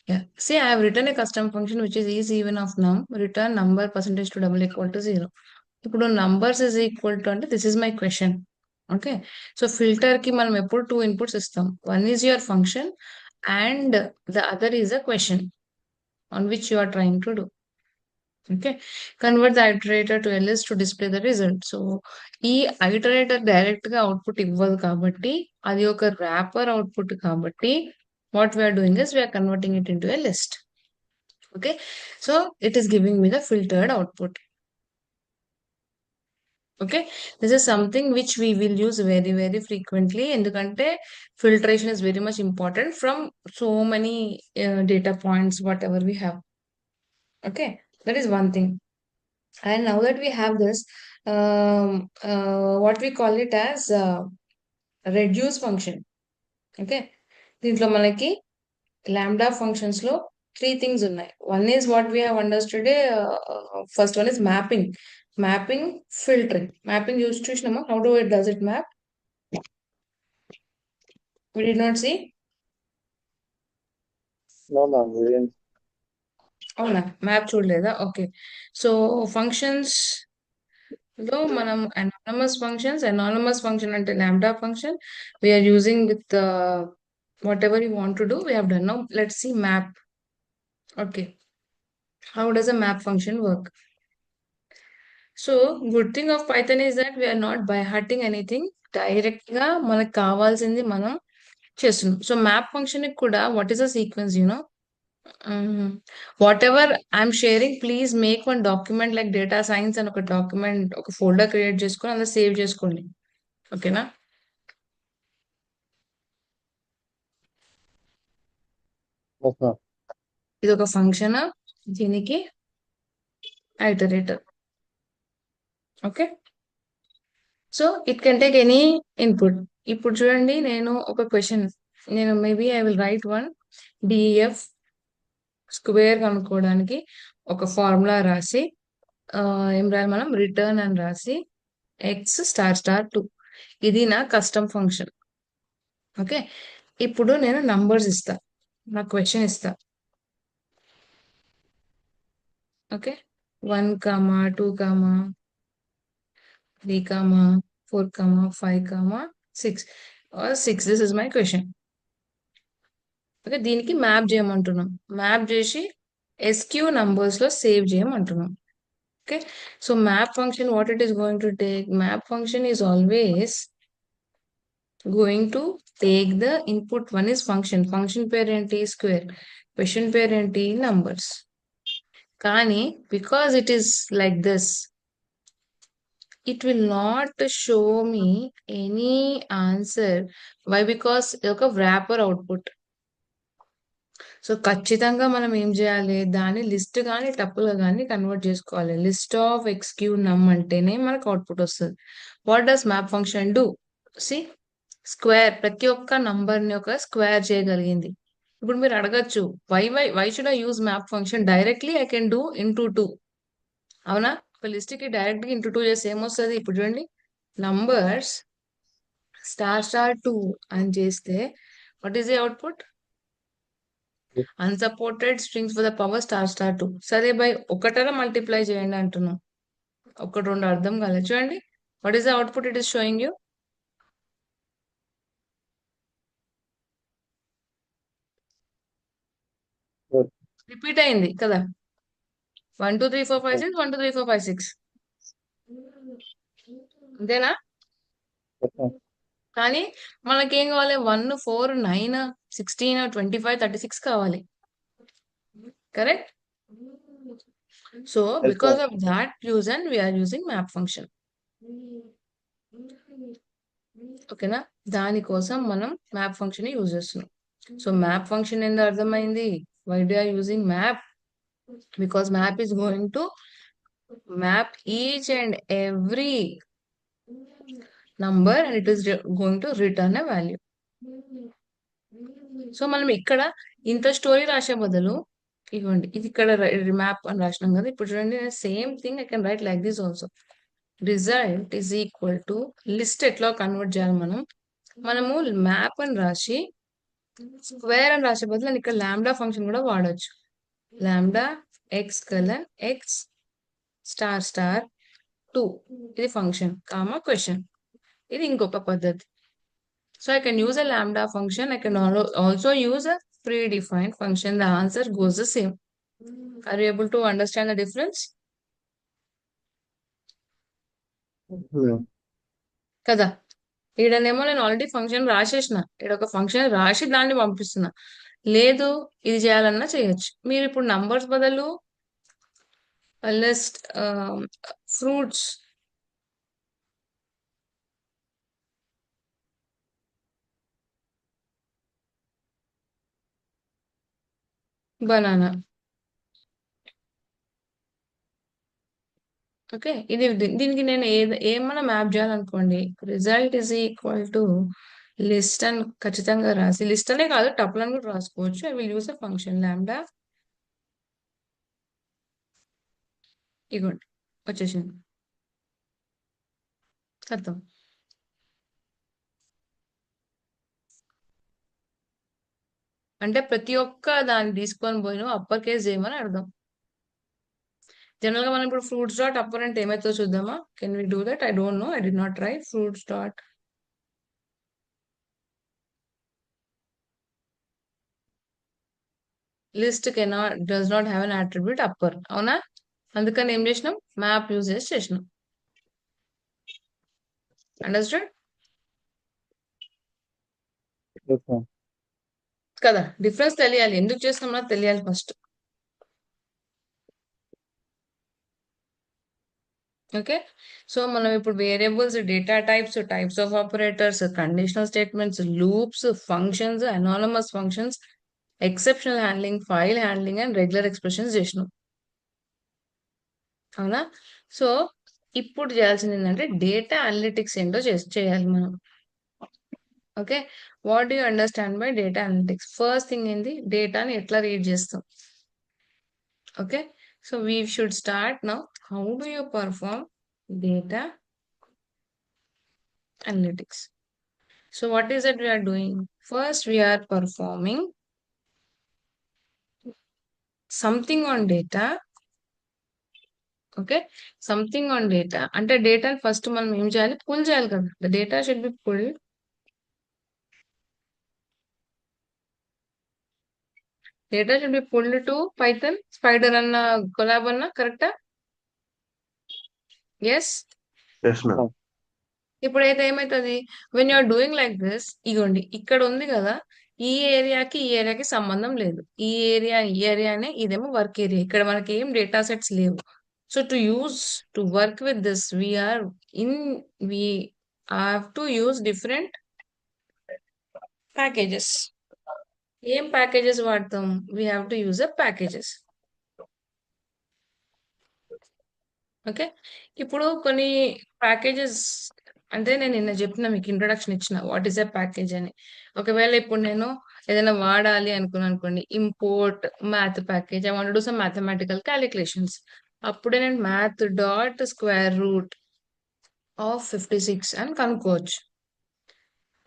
Yeah. See, I have written a custom function which is even of num, return number percentage to double equal to 0. ఇప్పుడు numbers is equal to అంటే this is my question. Okay. So filter కి మనం ఎప్పుడు two inputs ఇస్తాం. One is your function and the other is a question on which you are trying to do. Okay. Convert the iterator to ls to display the result. So ఈ iterator direct గా output ఇవ్వదు కాబట్టి అది ఒక wrapper output కాబట్టి what we are doing is we are converting it into a list. Okay, so it is giving me the filtered output. Okay, this is something which we will use very frequently ఎందుకంటే filtration is very much important from so many data points whatever we have. Okay, that is one thing. And now that we have this, what we call it as reduce function. Okay, దీంట్లో మనకి lambda functions లో three things ఉన్నాయి. One is what we have understood. First one is mapping, filtering. Mapping use చూసినామా? How does it map? We did not see. No, ma'am, we didn't. అవునా, map చూడలేదా? Okay, so functions లో మనం anonymous function అంటే lambda function we are using with whatever you want to do we have done. Now let's see map. Okay, how does a map function work? So good thing of Python is that we're not by hurting anything. Direct గా మనకు కావాల్సింది మనం చేస్తున్నాం. So map function కూడా what is a sequence you know, whatever I'm sharing please make one document like data science అని ఒక document ఒక folder create చేసుకొని అందులో సేవ్ చేసుకోండి. ఓకేనా? Yes, ma'am. ఇది ఒక ఫంక్షన్, దీనికి iterator. Okay, so it can take any input. ఇప్పుడు చూడండి, నేను ఒక క్వశ్చన్, నేను maybe I will write one DF square కనుక్కోవడానికి ఒక ఫార్ములా రాసి ఏం రాయాలి మనం, రిటర్న్ అని రాసి ఎక్స్ స్టార్ స్టార్ 2. ఇది నా కస్టమ్ ఫంక్షన్. ఓకే, ఇప్పుడు నేను నంబర్స్ ఇస్తా, నా క్వశ్చన్ ఇస్తా. Okay, 1, 2, 3, 4, 5, 6 or 6. This is my question. Okay, దీనికి మ్యాప్ చేయమంటున్నాం. మ్యాప్ చేసి ఎస్క్యూ నంబర్స్ లో save చేయమంటున్నాం. Okay, so map function, what it is going to take? Map function is always going to take the input. One is function parent is square, question parent is numbers. Kani, because it is like this, it will not show me any answer. Why? Because ఒక wrapper output. So ఖచ్చితంగా మనం ఏం చేయాలి, దాన్ని list కానీ టపుల్గా కానీ convert చేసుకోవాలి. List of XQ నమ్ అంటేనే మనకు అవుట్పుట్ వస్తుంది. What does map function do? See, square, ప్రతి ఒక్క నంబర్ ని ఒక స్క్వేర్ చేయగలిగింది. ఇప్పుడు మీరు అడగచ్చు, why should I use map function? Directly I can do into 2. అవునా? ఒక లిస్ట్ కి డైరెక్ట్ గా ఇంటూ 2 చేస్తే ఏమొస్తుంది? ఇప్పుడు చూడండి, నంబర్స్ స్టార్ స్టార్ 2 అని చేస్తే what is the output? Unsupported strings for the power star star 2. సరే బై ఒకటర మల్టిప్లై చేయండి అంటున్నాం. ఒకటి రెండు అర్థం కాలేదు. చూడండి, what is the output it is showing you? Good. Repeat అయింది కదా, 1 2 3 4 5 6, 1 2 3 4 5 6. అంతేనా? Yes, ma'am. కానీ మనకేం కావాలి? 1 4 9 16 25 36 కావాలి. Correct? So Yes, because ma'am. Of that reason we are using map function. ఓకేనా? దానికోసం మనం మ్యాప్ ఫంక్షన్ యూజ్ చేస్తున్నాం. సో మ్యాప్ ఫంక్షన్ ఏందో అర్థమైంది. Why do are using map? Because map is going to map each and every number and it is going to return a value. So మనం ఇక్కడ ఇంత story రాసే బదులు ఇవ్వండి, ఇది ఇక్కడ మ్యాప్ అని రాసినాం కదా. ఇప్పుడు చూడండి, same thing I can write like this also. Result is equal to list. ఎట్లా కన్వర్ట్ చేయాలి మనము మ్యాప్ అని రాసి స్క్వేర్ అని రాసే బదులు నేను ఇక్కడ లాంబ్డా ఫంక్షన్ కూడా వాడొచ్చు. Lambda x colon x star star 2 ఇది ఫంక్షన్ కామా క్వశ్చన్. ఇది ఇంకొక పద్ధతి. So I can use a lambda function. I can also use a predefined function. The answer goes the same. Are you able to understand the difference? కదా, ఈడనేమో నేను already function రాసేసిన, ఇక్కడ ఒక function రాసి దాన్ని పంపిస్తున్నా. లేదు ఇది చేయాలన్నా చేయొచ్చు. మీరు ఇప్పుడు నంబర్స్ బదులు లిస్ట్ ఫ్రూట్స్ బనానా, ఓకే, ఇది దీనికి నేను ఏమన్నా మ్యాప్ చేయాలనుకోండి, result is equal to list అని ఖచ్చితంగా రాసి, లిస్ట్ అనే కాదు టపుల్ అని కూడా రాసుకోవచ్చు. I will use a function lambda, ఇగోండి వచ్చేసింది, అర్థం. అంటే ప్రతి ఒక్క దాన్ని తీసుకొని పోయి అప్పర్ కేస్ చేయమని అర్థం. జనరల్ గా మనం ఇప్పుడు ఫ్రూట్స్ డాట్ అప్పర్ అంటే ఏమైతుందో చూద్దామా. Can we do that? I don't know, I did not try. Fruits dot list does not have an attribute upper, అవునా? అందుకని ఏం చేసినాం, మ్యాప్ యూజ్ చేసినాం. అండర్స్టాండ్ కదా? డిఫరెన్స్ తెలియాలి, ఎందుకు చేస్తున్నాం తెలియాలి ఫస్ట్. ఓకే, సో మనం ఇప్పుడు variables, data types, types of operators, conditional statements, loops, functions, anonymous functions, exceptional handling, file handling and regular expressions చేసినాం, అవునా? సో ఇప్పుడు చేయాల్సింది ఏంటంటే డేటా అనలిటిక్స్ ఏంటో చేయాలి మనం. Okay, what do you understand by data analytics? First thing ఏంది, డేటాని ఎట్లా రీడ్ చేస్తాం. Okay, so we should start now. How do you perform data analytics? So what is it we are doing? First, we are performing something on data. Okay, something on data. అంటే data first మనం ఏం చేయాలి, pull చేయాలి కదా. The data should be pulled. Data should be pulled to Python, Spider అన్న Colab అన్న కరెక్టా? Yes. Yes, ma'am. ఇప్పుడైతే ఏమవుతుంది, when you're doing like this, ఇగోండి ఇక్కడ ఉంది కదా, ఈ ఏరియాకి ఈ ఏరియాకి సంబంధం లేదు. ఈ ఏరియా ఈ ఏరియానే, ఇదేమో వర్క్ ఏరియా. ఇక్కడ మనకి ఏం డేటా సెట్స్ లేవు. So to work with this we have to use different packages. ఏం ప్యాకేజెస్ వాడతాం? We have to use a packages. Okay, ఇప్పుడు కొన్ని ప్యాకేజెస్ అంటే నేను నిన్న చెప్పిన, మీకు ఇంట్రొడక్షన్ ఇచ్చిన వాట్ ఈస్ ఎ ప్యాకేజ్ అని. ఒకవేళ ఇప్పుడు నేను ఏదైనా వాడాలి అనుకోండి, import math package, I want to do some mathematical calculations, అప్పుడే నేను math dot square root of 56 అని కనుక్కోవచ్చు.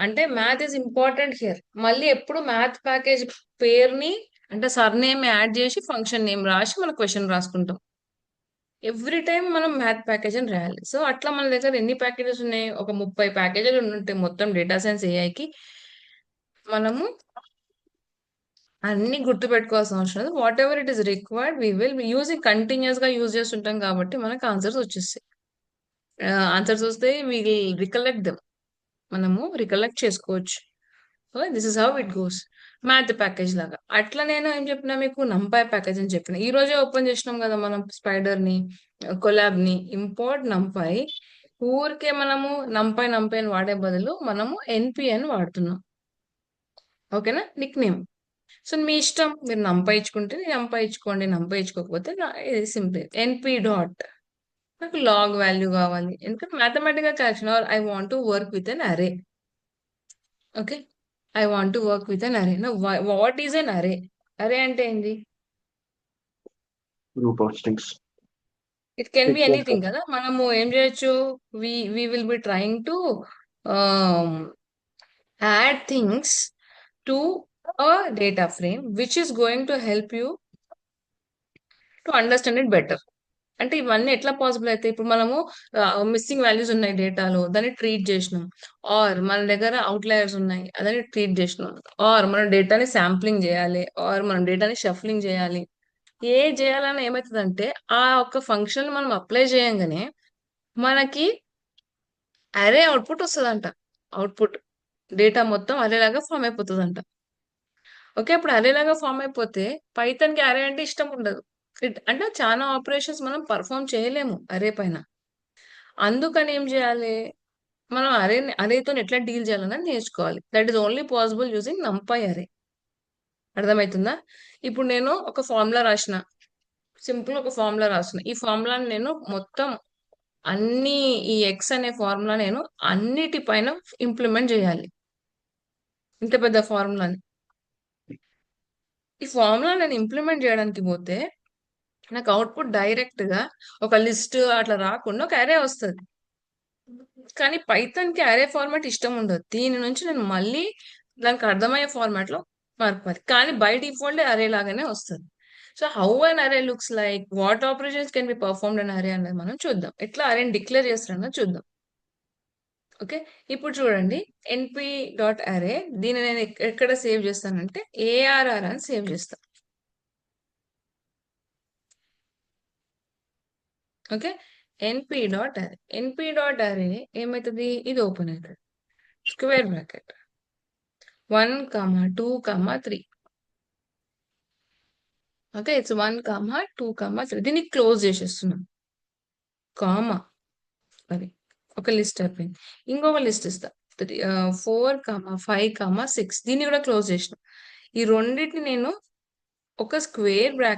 అంటే మ్యాథ్ ఈజ్ ఇంపార్టెంట్ హియర్. మళ్ళీ ఎప్పుడు మ్యాథ్ ప్యాకేజ్ పేరుని అంటే సర్నేమ్ యాడ్ చేసి ఫంక్షన్ నేమ్ రాసి మన క్వశ్చన్ రాసుకుంటాం. ఎవ్రీ టైం మనం మ్యాథ్ ప్యాకేజ్ అని రాయాలి. సో అట్లా మన దగ్గర ఎన్ని ప్యాకేజెస్ ఉన్నాయి, ఒక 30 ప్యాకేజీలు ఉంటే మొత్తం డేటా సైన్స్ ఏఐకి మనము అన్ని గుర్తు పెట్టుకోవాల్సిన అవసరం లేదు. What ever it is required we will using, continuous గా యూజ్ చేస్తుంటాం కాబట్టి మనకు ఆన్సర్స్ వచ్చేస్తాయి. ఆన్సర్స్ వస్తే వీ రికలెక్ట్ దెమ్, మనము రికలెక్ట్ చేసుకోవచ్చు. This is how it goes. Math package లాగా. అట్లా నేను ఏం చెప్పినా మీకు, నంపై ప్యాకేజ్ అని చెప్పిన. ఈ రోజే ఓపెన్ చేసినాం కదా మనం స్పైడర్ ని, కొలాబ్ ని. ఇంపోర్ట్ నంపై, ఊరికే మనము నంపై అని వాడే బదులు మనము ఎన్పి అని వాడుతున్నాం. ఓకేనా, నిక్ నేమ్. సో మీ ఇష్టం, మీరు నంపై ఇచ్చుకుంటే నంపై ఇచ్చుకోండి, నంపై ఇచ్చుకోకపోతే ఇది సింపుల్ ఎన్పి డాట్. నాకు లాగ్ వాల్యూ కావాలి, ఎందుకంటే mathematical collection, or I want to work with an array. Okay, I want to work with an array. What is an అరే? అరే అంటే ఏంది? Group of strings. It can be Sequence anything కదా. మనము ఏం చేయొచ్చు, we will be trying to add things to a data frame which is going to help you to understand it better. అంటే ఇవన్నీ ఎట్లా పాసిబుల్ అయితే ఇప్పుడు మనము మిస్సింగ్ వాల్యూస్ ఉన్నాయి డేటాలో దాన్ని ట్రీట్ చేసినాం, ఆర్ మన దగ్గర అవుట్లయర్స్ ఉన్నాయి అదని ట్రీట్ చేసినాం, ఆర్ మన డేటాని శాంప్లింగ్ చేయాలి, ఆర్ మనం డేటాని షఫ్లింగ్ చేయాలి. ఏ చేయాలని ఏమవుతుందంటే ఆ ఒక్క ఫంక్షన్ మనం అప్లై చేయంగానే మనకి అరే అవుట్పుట్ వస్తుందంట. అవుట్పుట్ డేటా మొత్తం అరే లాగా ఫామ్ అయిపోతుందంట. ఓకే, అప్పుడు అరే లాగా ఫామ్ అయిపోతే పైథాన్ కి అరే అంటే ఇష్టం ఉండదు. అంటే చాలా ఆపరేషన్స్ మనం పర్ఫామ్ చేయలేము అరే పైన. అందుకని ఏం చేయాలి, మనం అరేతో ఎట్లా డీల్ చేయాలన్నది నేర్చుకోవాలి. That is only possible using నంపై అరే. అర్థమవుతుందా? ఇప్పుడు నేను ఒక ఫార్ములా రాసిన, సింపుల్ ఒక ఫార్ములా రాసిన, ఈ ఫార్ములాని నేను మొత్తం అన్ని ఈ ఎక్స్ అనే ఫార్ములా నేను అన్నిటి పైన ఇంప్లిమెంట్ చేయాలి. ఇంత పెద్ద ఫార్ములాని, ఈ ఫార్ములా నేను ఇంప్లిమెంట్ చేయడానికి పోతే నాకు అవుట్పుట్ డైరెక్ట్ గా ఒక లిస్ట్ అట్లా రాకుండా ఒక అరే వస్తుంది. కానీ పైథాన్ కి అరే ఫార్మాట్ ఇష్టం ఉండదు. దీని నుంచి నేను మళ్ళీ దానికి అర్థమయ్యే ఫార్మాట్ లో మార్పాలి. కానీ బై డిఫాల్ట్ అరే లాగానే వస్తుంది. So how an array looks like, what operations can be performed on array అనేది మనం చూద్దాం. ఎట్లా అరేని డిక్లేర్ చేస్తారన్నది చూద్దాం. ఓకే, ఇప్పుడు చూడండి, ఎన్పి డాట్ అరే, దీన్ని నేను ఎక్కడ సేవ్ చేస్తానంటే ఏఆర్ఆర్ అని సేవ్ చేస్తాను. ఓకే, ఎన్పి డాట్ అరే ఏమవుతుంది, ఇది ఓపెన్ అవుతుంది, స్క్వేర్ బ్రాకెట్ 1, 2, 3. Okay, it's 1, 2, 3. దీన్ని క్లోజ్ చేసేస్తున్నాం. కామా, అది ఒక లిస్ట్ అయిపోయింది. ఇంకొక లిస్ట్ ఇస్తా, 4, 5, 6. దీన్ని కూడా క్లోజ్ చేసిన. ఈ రెండింటిని నేను ఒక స్క్వేర్ బ్రాకెట్